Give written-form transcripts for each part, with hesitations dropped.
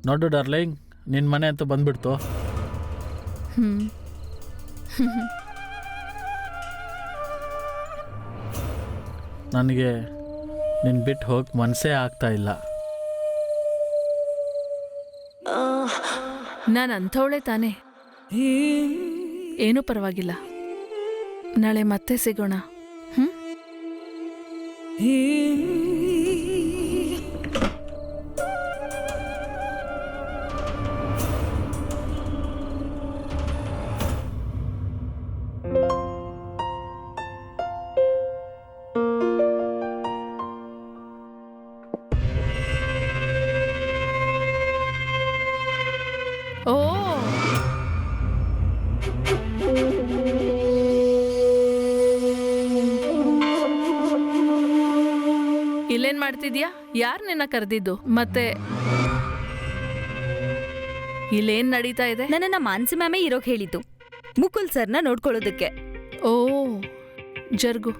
ನೋಡು ಡಾರ್ಲಿಂಗ್, ನಿನ್ನ ಮನೆ ಅಂತೂ ಬಂದ್ಬಿಡ್ತು. ನನಗೆ ನಿನ್ನ ಬಿಟ್ಟು ಹೋಗಿ ಮನಸ್ಸೇ ಆಗ್ತಾ ಇಲ್ಲ. ನಾನು ಅಂಥವಳೆ ತಾನೇ, ಏನೂ ಪರವಾಗಿಲ್ಲ. ನಾಳೆ ಮತ್ತೆ ಸಿಗೋಣ. ಓ, ಇಲ್ಲೇನ್ ಮಾಡ್ತಿದ್ಯಾ? ಯಾರು ನಿನ್ನ ಕರೆದಿದ್ದು? ಮತ್ತೆ ಇಲ್ಲೇನ್ ನಡೀತಾ ಇದೆ? ನನ್ನನ್ನ ಮಾನ್ಸಿ ಮ್ಯಾಮೇ ಇರೋಕ್ ಹೇಳಿದ್ದು, ಮುಕುಲ್ ಸರ್ನ ನೋಡ್ಕೊಳ್ಳೋದಕ್ಕೆ. ಓ, ಜರ್ಗು.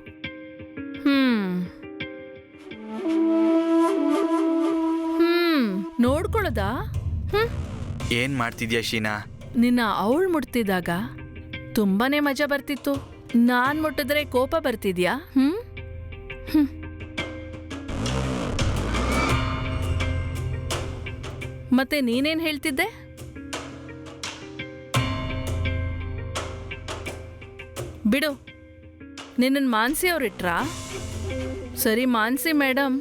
ನೋಡ್ಕೊಳ್ಳೋದಾ? ಏನ್ ಮಾಡ್ತಿದ್ಯಾ ಶೀನಾ? ನಿನ್ನ ಅವಳು ಮುಟ್ತಿದ್ದಾಗ ತುಂಬಾನೇ ಮಜಾ ಬರ್ತಿತ್ತು. ನಾನ್ ಮುಟ್ಟಿದ್ರೆ ಕೋಪ ಬರ್ತಿದ್ಯಾ? ಮತ್ತೆ ನೀನೇನ್ ಹೇಳ್ತಿದ್ದೆ? ಬಿಡು, ನಿನ್ನ ಮಾನ್ಸಿ ಅವ್ರಿಟ್ರಾ? ಸರಿ, ಮಾನ್ಸಿ ಮೇಡಮ್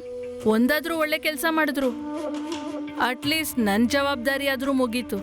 ಒಂದಾದ್ರೂ ಒಳ್ಳೆ ಕೆಲಸ ಮಾಡಿದ್ರು. ಅಟ್ಲೀಸ್ಟ್ ನನ್ನ ಜವಾಬ್ದಾರಿ ಆದ್ರೂ ಮುಗೀತು.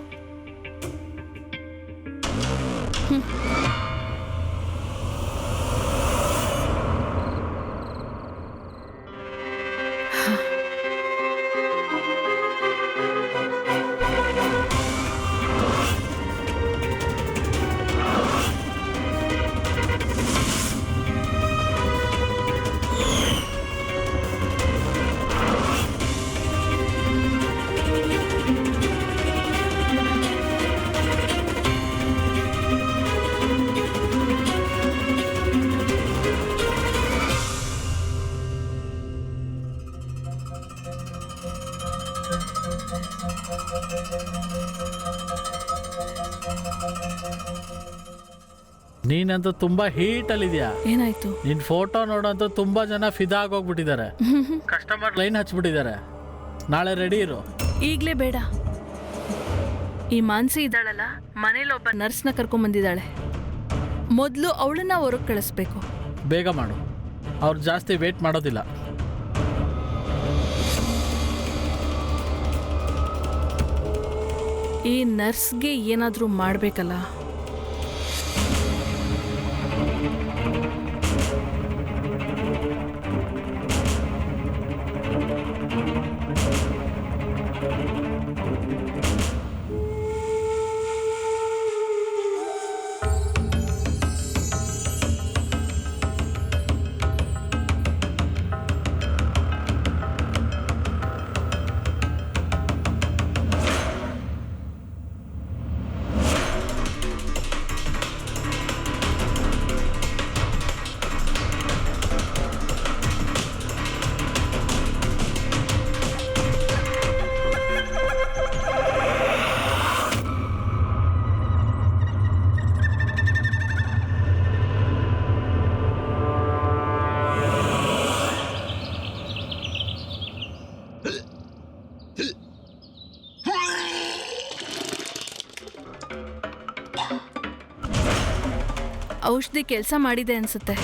ನೀನಂತೂ ತುಂಬಾ ಹೀಟಲ್ಲಿದ್ಯಾ. ಏನಾಯ್ತು? ನಿನ್ ಫೋಟೋ ನೋಡೋಂತೂ ತುಂಬಾ ಜನ ಫಿದಾ ಆಗೋಗ್ಬಿಟ್ಟಿದ್ದಾರೆ. Customer line ಹಚ್ಬಿಟ್ಟಿದ್ದಾರೆ. ನಾಳೆ ರೆಡಿ ಇರು. ಈಗ್ಲೇ ಬೇಡ. ಈ ಮಾನ್ಸಿ ಇದ್ದಾಳಲ್ಲ, ಮನೇಲಿ ಒಬ್ಬ ನರ್ಸ್ನ ಕರ್ಕೊಂಬಂದಿದ್ದಾಳೆ. ಮೊದಲು ಅವಳನ್ನ ಹೊರಗೆ ಕಳಿಸ್ಬೇಕು. ಬೇಗ ಮಾಡು, ಅವ್ರು ಜಾಸ್ತಿ ವೇಟ್ ಮಾಡೋದಿಲ್ಲ. ಈ ನರ್ಸ್ಗೆ ಏನಾದರೂ ಮಾಡಬೇಕಲ್ಲ. ಔಷಧಿ ಕೆಲಸ ಮಾಡಿದೆ ಅನ್ಸುತ್ತೆ.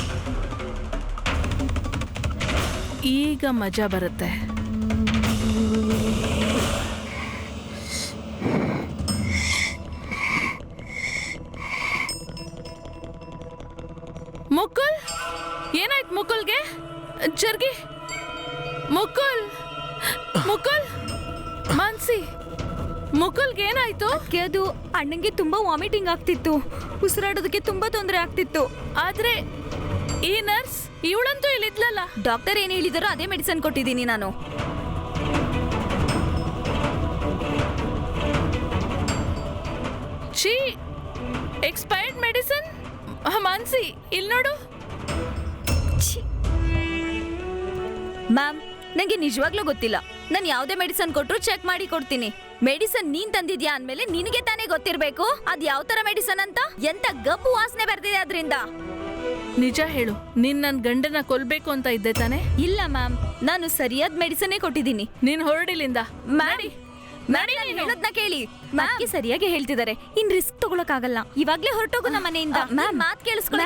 ಈಗ ಮಜಾ ಬರುತ್ತೆ. ಮುಕುಲ್, ಏನಾಯ್ತು ಮುಕುಲ್ಗೆ? ಜರ್ಗಿ, ಮುಕುಲ್, ಮುಕುಲ್, ಮಾನ್ಸಿ, ಮುಕುಲ್ಗೆ ಏನಾಯ್ತು? ಅದು ಅಣ್ಣಂಗೆ ತುಂಬಾ ವಾಮಿಟಿಂಗ್ ಆಗ್ತಿತ್ತು, ಉಸಿರಾಡೋದಕ್ಕೆ ತುಂಬಾ ತೊಂದರೆ ಆಗ್ತಿತ್ತು. ಆದ್ರೆ ಈ ನರ್ಸ್ ಇವಳಂತೂ ಇಲ್ಲಿದ್ಲಲ್ಲ. ಡಾಕ್ಟರ್ ಏನ್ ಹೇಳಿದಾರೋ ಅದೇ ಮೆಡಿಸನ್ ಕೊಟ್ಟಿದ್ದೀನಿ ನಾನು. ಛೀ, ಎಕ್ಸ್ಪೈರ್ಡ್ ಮೆಡಿಸಿನ್. ಮಾನ್ಸಿ, ಇಲ್ಲಿ ನೋಡು. ಮ್ಯಾಮ್, ನಂಗೆ ನಿಜವಾಗ್ಲೂ ಗೊತ್ತಿಲ್ಲ. ನಾನು ಯಾವುದೇ ಮೆಡಿಸನ್ ಕೊಟ್ರು ಚೆಕ್ ಮಾಡಿ ಕೊಡ್ತೀನಿ. ಮೆಡಿಸನ್ ನೀನ್ ತಂದಿದ್ಯಾ ಅಂದ್ಮೇಲೆ ನಿನಗೆ ತಾನೇ ಗೊತ್ತಿರ್ಬೇಕು ಅದ್ ಯಾವ ತರ ಮೆಡಿಸನ್ ಅಂತ. ಎಂತ ಗಬ್ಬು ವಾಸನೆ ಬರ್ತಿದೆ ಅದ್ರಿಂದ. ನಿಜ ಹೇಳು, ನೀನ್ ನನ್ ಗಂಡನ ಕೊಲ್ಬೇಕು ಅಂತ ಇದ್ದೆ ತಾನೆ? ಇಲ್ಲ ಮ್ಯಾಮ್, ನಾನು ಸರಿಯಾದ ಮೆಡಿಸನ್ನೇ ಕೊಟ್ಟಿದ್ದೀನಿ. ನೀನ್ ಹೊರಡಿಲಿಂದ. ಮ್ಯಾಮ್ ಹೇಳೋದ್ನ ಕೇಳಿ. ಮ್ಯಾಮ್ ಸರಿಯಾಗಿ ಹೇಳ್ತಿದ್ದಾರೆ. ಇನ್ ರಿಸ್ಕ್ ತಗೊಳಕ್ಕಾಗಲ್ಲ. ಇವಾಗ್ಲೇ ಹೊರಟೋಗು ನಮ್ಮ ಮನೆಯಿಂದ. ಮ್ಯಾಮ್ ಮಾತ್ ಕೇಳಿಸ್ಕೊಳ್ಳಿ.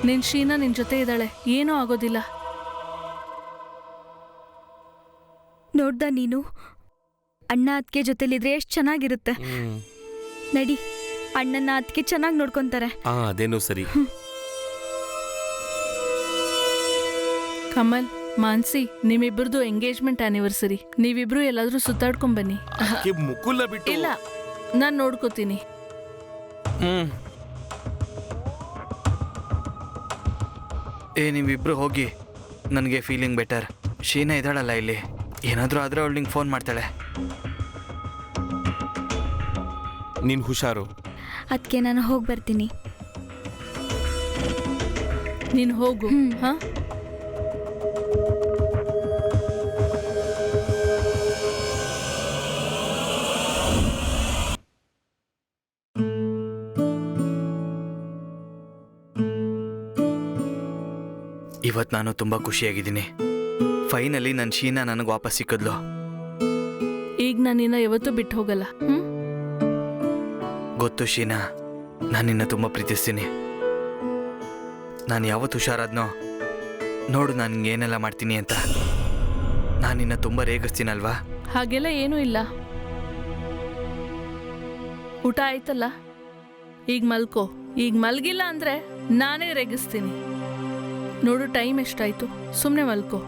ನಿನ್ ಶೀನಾ ನಿನ್ ಜೊತೆ ಇದ್ದಾಳೆ, ಏನೂ ಆಗೋದಿಲ್ಲ. ನೋಡ್ದ ನೀನು, ಅಣ್ಣ ಅತ್ತಿಗೆ ಜೊತೆಲಿದ್ರೆ ಎಷ್ಟು ಚೆನ್ನಾಗಿರುತ್ತೆ. ನಡಿ, ಅಣ್ಣನ ಅತ್ತಿಗೆ ಚೆನ್ನಾಗಿ ನೋಡ್ಕೊಂತಾರೆ. ಅದೇನೋ ಸರಿ. ಕಮಲ್, ಮಾನ್ಸಿ, ನಿಮ್ಮಿಬ್ರದ್ದು ಎಂಗೇಜ್ಮೆಂಟ್ ಆನಿವರ್ಸರಿ. ನೀವಿಬ್ರು ಎಲ್ಲಾದ್ರೂ ಸುತ್ತಾಡ್ಕೊಂಡ್ ಬನ್ನಿ. ಮುಕುಲ ಬಿಟ್ಟು ಇಲ್ಲ, ನಾನ್ ನೋಡ್ಕೋತೀನಿ. ನೀವಿಬ್ರು ಹೋಗಿ, ನನಗೆ ಫೀಲಿಂಗ್ ಬೆಟರ್. ಶೀನಾ ಇದ್ದಾಳಲ್ಲ ಇಲ್ಲಿ, ಏನಾದರೂ ಆದರೆ ಅವಳು ನಿಂಗೆ ಫೋನ್ ಮಾಡ್ತಾಳೆ. ನೀನ್ ಹುಷಾರು. ಅದಕ್ಕೆ ನಾನು ಹೋಗಿ ಬರ್ತೀನಿ. ನೀನ್ ಹೋಗು. ಹಾ, ಇವತ್ತು ನಾನು ತುಂಬ ಖುಷಿಯಾಗಿದ್ದೀನಿ. ಫೈನಲಿ ನನ್ನ ಶೀನಾ ನನಗೆ ವಾಪಸ್ ಸಿಕ್ಕಿದ್ಲು. ಈಗ ನಾನು ನಿನ್ನ ಯಾವತ್ತೂ ಬಿಟ್ಟು ಹೋಗಲ್ಲ. ಗೊತ್ತು ಶೀನಾ, ನಾನು ನಿನ್ನ ತುಂಬ ಪ್ರೀತಿಸ್ತೀನಿ. ನಾನು ಯಾವತ್ತು ಹುಷಾರಾದ್ನೋ ನೋಡು, ನಾನು ಏನೆಲ್ಲ ಮಾಡ್ತೀನಿ ಅಂತ. ನಾನು ನಿನ್ನ ತುಂಬ ರೇಗಿಸ್ತೀನಲ್ವಾ? ಹಾಗೆಲ್ಲ ಏನೂ ಇಲ್ಲ. ಊಟ ಆಯ್ತಲ್ಲ, ಈಗ ಮಲ್ಕೋ. ಈಗ ಮಲ್ಗಿಲ್ಲ ಅಂದ್ರೆ ನಾನೇ ರೇಗಿಸ್ತೀನಿ. ನೋಡು, ಟೈಮ್ ಎಷ್ಟಾಯ್ತು, ಸುಮ್ಮನೆ ಮಲ್ಕೋ.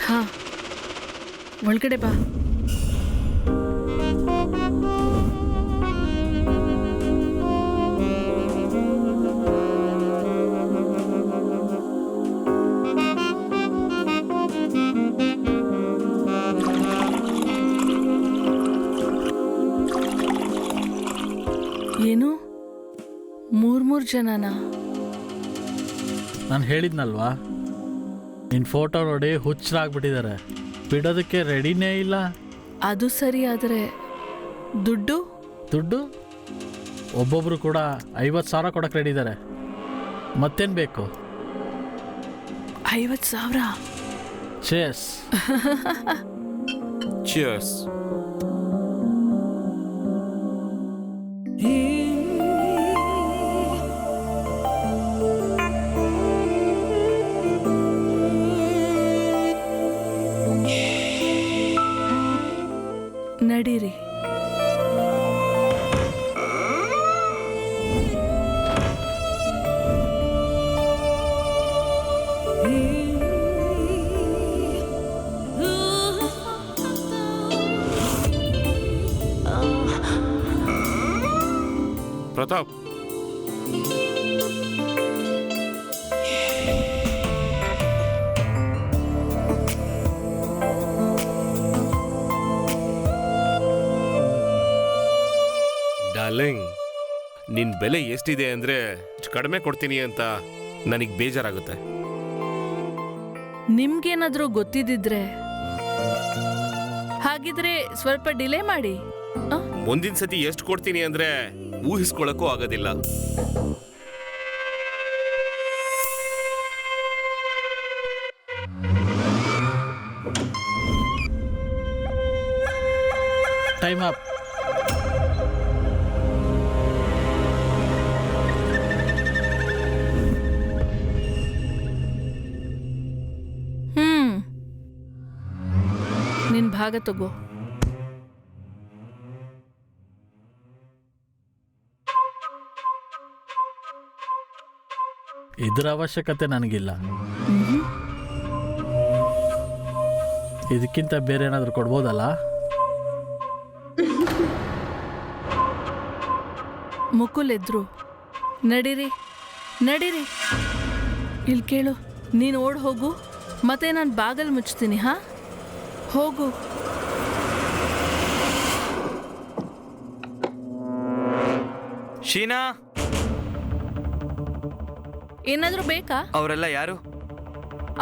ಹಾ, ಒಳಗಡೆ ಬಾ. ಏನು, ಮೂರ್ ಜನನಾ? ನಾನು ಹೇಳಿದ್ನಲ್ವಾ, ನಿನ್ನ ಫೋಟೋ ನೋಡಿ ಹುಚ್ಚರಾಗ್ಬಿಟ್ಟಿದ್ದಾರೆ. ಬಿಡೋದಕ್ಕೆ ರೆಡಿನೇ ಇಲ್ಲ. ಅದು ಸರಿ, ಆದರೆ ದುಡ್ಡು ದುಡ್ಡು ಒಬ್ಬೊಬ್ರು ಕೂಡ 50,000 ಕೊಡಕ್ಕೆ ರೆಡಿ ಇದ್ದಾರೆ. ಮತ್ತೇನು ಬೇಕು? 50,000? ಚೇಸ್. ಚಿಯರ್ಸ್. ನಡೀರಿ. ಪ್ರತಾಪ್, ಡಾರ್ಲಿಂಗ್, ನಿನ್ ಬೆಲೆ ಎಷ್ಟಿದೆ ಅಂದ್ರೆ ಕಡಿಮೆ ಕೊಡ್ತೀನಿ ಅಂತ ನನಗೆ ಬೇಜಾರಾಗುತ್ತೆ. ನಿಮ್ಗೇನಾದ್ರೂ ಗೊತ್ತಿದ್ದಿದ್ರೆ ಹಾಗಿದ್ರೆ ಸ್ವಲ್ಪ ಡಿಲೇ ಮಾಡಿ. ಮುಂದಿನ ಸತಿ ಎಷ್ಟು ಕೊಡ್ತೀನಿ ಅಂದ್ರೆ ಊಹಿಸ್ಕೊಳಕ್ಕೂ ಆಗೋದಿಲ್ಲ. Time up. ನಿನ್ ಭಾಗ ತಗೋ. ಇದರ ಅವಶ್ಯಕತೆ ನನಗಿಲ್ಲ. ಇದಕ್ಕಿಂತ ಬೇರೆ ಏನಾದರೂ ಕೊಡ್ಬೋದಲ್ಲ? ಮುಕುಲ್ ಎದ್ರು. ನಡೀರಿ ನಡೀರಿ. ಇಲ್ಲಿ ಕೇಳು, ನೀನು ಓಡ್ ಹೋಗು, ಮತ್ತೆ ನಾನು ಬಾಗಲ್ ಮುಚ್ತೀನಿ. ಹಾ, ಹೋಗು. ಶೀನಾ, ಏನಾದರೂ ಬೇಕಾ? ಅವರೆಲ್ಲ ಯಾರು?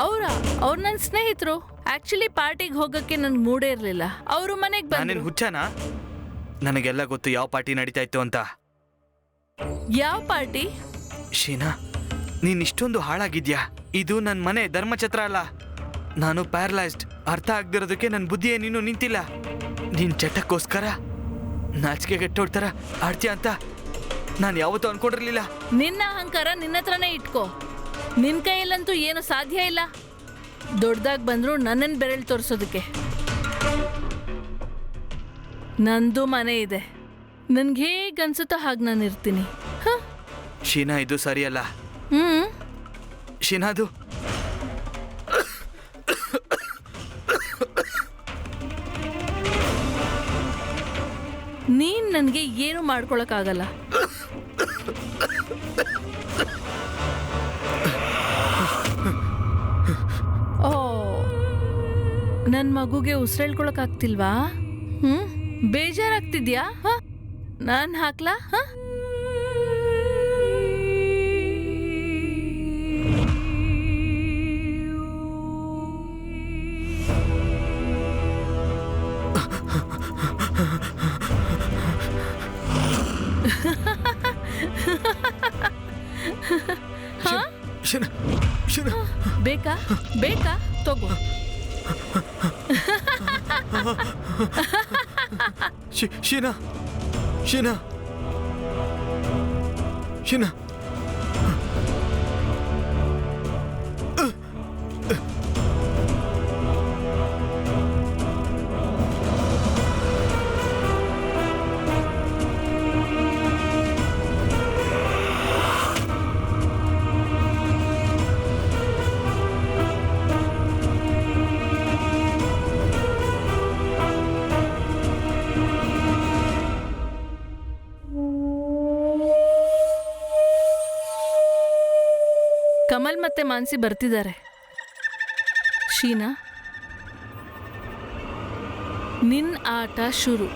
ಅವ್ರು ನನ್ನ ಸ್ನೇಹಿತರು. ಆಕ್ಚುಲಿ ಪಾರ್ಟಿಗೆ ಹೋಗಕ್ಕೆ ನನ್ಗೆ ಮೂಡೇ ಇರಲಿಲ್ಲ. ಅವರು ಮನೆಗೆ ನಾನೇನು ಬಂದ್ರು. ಹುಚ್ಚನಾ? ನನಗೆಲ್ಲ ಗೊತ್ತು ಯಾವ ಪಾರ್ಟಿ ನಡೀತಾ ಇತ್ತು ಅಂತ. ಯಾವ ಪಾರ್ಟಿ? ಶೀನಾ, ನೀನ್ ಇಷ್ಟೊಂದು ಹಾಳಾಗಿದ್ಯಾ? ಇದು ನನ್ನ ಮನೆ, ಧರ್ಮಛತ್ರ ಅಲ್ಲ. ನಾನು ಪ್ಯಾರಲೈಸ್ಡ್. ಅರ್ಥ ಆಗದಿರೋದಕ್ಕೆ ನನ್ನ ಬುದ್ಧಿಯೇ ನೀನು ನಿಂತಿಲ್ಲ. ನಿನ್ ಚಟಕ್ಕೋಸ್ಕರ ನಾಚಿಕೆ ಗೆಟ್ಟೋಡ್ತಾರ ಆಡ್ತೀಯ ಅಂತ ನಾನು ಯಾವತ್ತೂ ಅನ್ಕೊಂಡಿರ್ಲಿಲ್ಲ. ನಿನ್ನ ಅಹಂಕಾರ ನಿನ್ನ ಹತ್ರನೇ ಇಟ್ಕೋ. ನಿನ್ನ ಕೈಯಲ್ಲಂತೂ ಏನು ಸಾಧ್ಯ ಇಲ್ಲ. ದೊಡ್ಡದಾಗಿ ಬಂದ್ರು ನನ್ನನ್ನು ಬೆರಳು ತೋರಿಸೋದಕ್ಕೆ. ನಂದು ಮನೆ ಇದೆ. ನನ್ಗೆ ಹೇಗೆ ಅನ್ಸುತ್ತೋ ಹಾಗೆ ನಾನು ಇರ್ತೀನಿ. ಶೀನಾ, ಇದು ಸರಿಯಲ್ಲ. ಶೀನಾ, ಅದು ನೀನ್ ನನಗೆ ಏನು ಮಾಡ್ಕೊಳಕ್ಕಾಗಲ್ಲ. ಓ, ನನ್ನ ಮಗುಗೆ ಉಸಿರೇಳ್ಕೊಳಕ್ಕಾಗ್ತಿಲ್ವಾ? ಬೇಜಾರಾಗ್ತಿದ್ಯಾ? ನಾನು ಹಾಕ್ಲಾ? ಶೀನಾ, ಶೀನಾ, ಬೇಕಾ ಬೇಕಾ ತಗೋ. ಶೀನಾ, ಶೀನಾ, ಶೀನಾ. ಕಮಲ್ ಮತ್ತೆ ಮಾನ್ಸಿ ಬರ್ತಿದ್ದಾರೆ. ಶೀನಾ, ನಿನ್ ಆಟ ಶುರು.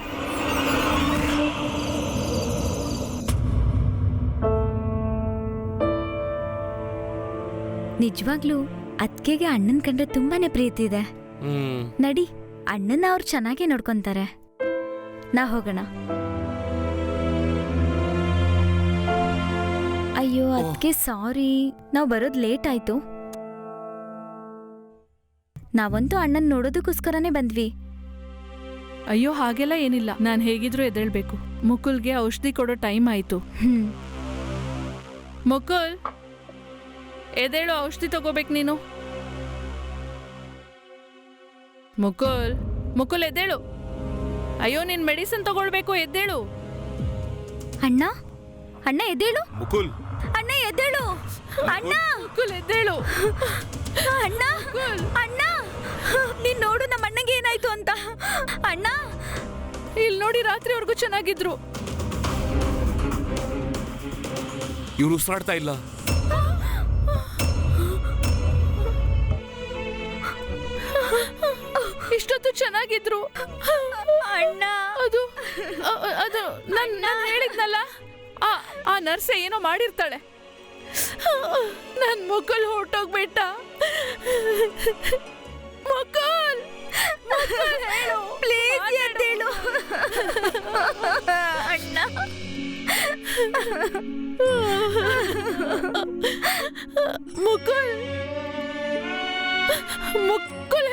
ನಿಜವಾಗ್ಲೂ ಅದ್ಕೆಗೆ ಅಣ್ಣನ್ ಕಂಡ್ರೆ ತುಂಬಾನೇ ಪ್ರೀತಿ ಇದೆ. ನಡಿ, ಅಣ್ಣನ ಅವ್ರು ಚೆನ್ನಾಗೇ ನೋಡ್ಕೊಂತಾರೆ. ನಾ ಹೋಗೋಣ. ಅಯ್ಯೋ ಅದಕ್ಕೆ ಸಾರಿ, ನಾವು ಬರೋದು ಲೇಟ್ ಆಯ್ತು. ನಾವಂತೂ ಅಣ್ಣನ್ ನೋಡೋದಕ್ಕೋಸ್ಕರನೇ ಬಂದ್ವಿ. ಅಯ್ಯೋ ಹಾಗೆಲ್ಲ ಏನಿಲ್ಲ, ನಾನು ಹೇಗಿದ್ರು ಎದ್ದೇಳ್ಬೇಕು. ಮುಕುಲ್ಗೆ ಔಷಧಿ ಕೊಡೋ ಟೈಮ್ ಆಯ್ತು. ಮುಕುಲ್, ಎದ್ದೇಳು, ಔಷಧಿ ತಗೋಬೇಕು ನೀನು. ಮುಕುಲ್, ಮುಕುಲ್ ಎದ್ದೇಳು. ಅಯ್ಯೋ, ನಿನ್ ಮೆಡಿಸಿನ್ ತಗೊಳ್ಬೇಕು, ಎದ್ದೇಳು. ಅಣ್ಣ, ಅಣ್ಣ ಎದ್ದೇಳು. ಮುಕುಲ್, ಅಣ್ಣ ಎದ್ದೇಳು. ಅಣ್ಣ, ಮುಕುಲ್ ಎದ್ದೇಳು. ಅಣ್ಣ, ಅಣ್ಣ, ನೀನ್ ನೋಡು ನಮ್ಮ ಅಣ್ಣಂಗೆ ಏನಾಯ್ತು ಅಂತ. ಅಣ್ಣ, ಇಲ್ಲಿ ನೋಡಿ, ರಾತ್ರಿವರೆಗೂ ಚೆನ್ನಾಗಿದ್ರು. ಇವ್ರು ಉಸಿರಾಡ್ತಾ ಇಲ್ಲ. ಇಷ್ಟೊತ್ತು ಚೆನ್ನಾಗಿದ್ರು. ಅಣ್ಣ, ಅದು ಅದು ನಾನು ಹೇಳಿದ್ನಲ್ಲ, ಆ ನರ್ಸೆ ಏನೋ ಮಾಡಿರ್ತಾಳೆ. ನನ್ ಮುಕುಲ್ ಹೊರಟೋಗ್ಬಿಟ್ಟ. ಮುಕುಲ್, ಹೇಳು ಪ್ಲೀಸ್ ಎದ್ದೇಳು. ಅಣ್ಣ, ಮುಕುಲ್, ಮುಕುಲ್